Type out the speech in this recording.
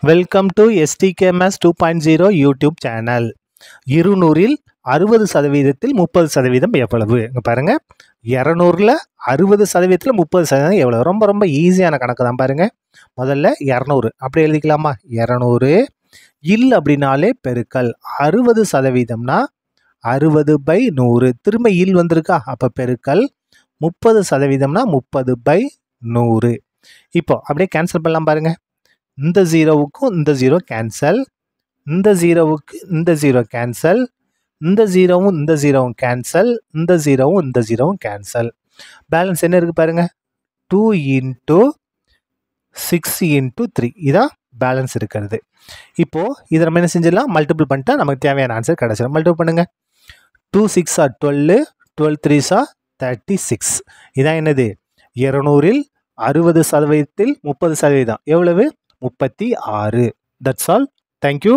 Welcome to STKMS 2.0 YouTube channel. 200இல் 60% 30% எவ்வளவு? இங்கே பாருங்க, 200ல் 60%, 30% எவ்வளவு? ரொம்ப ரொம்ப ஈஸியான கணக்கு தான் பாருங்க. முதல்ல 200 அப்படி எழுதிக்கலாமா? 200 இல் அப்படின்னாலே பெருக்கல் 60%னா 60/100. திரும்ப இல் வந்திருக்கா? அப்போ பெருக்கல் 30%னா 30/100. இப்போ அப்படியே கேன்சல் பண்ணலாம் பாருங்க. இந்த ஜீரோவுக்கும் இந்த ஜீரோ கேன்சல், இந்த ஜீரோவுக்கு இந்த ஜீரோ கேன்சல், இந்த ஜீரோவும் இந்த ஜீரோவும் கேன்சல், இந்த ஜீரோவும் இந்த ஜீரோவும் கேன்சல். பேலன்ஸ் என்ன இருக்கு பாருங்க, 2 × 6 × 3 இதான் பேலன்ஸ் இருக்கிறது. இப்போ இதை நம்ம என்ன செஞ்சிடலாம்? மல்டிபிள் பண்ணிட்டா நமக்கு தேவையான ஆன்சர் கிடைச்சிடும். மல்டிபிள் பண்ணுங்க. 2 6 are 12, 12 3s are 36. இதான் என்னது? 200இல் 60%, 30% எவ்வளவு? 36. That's all. Thank you.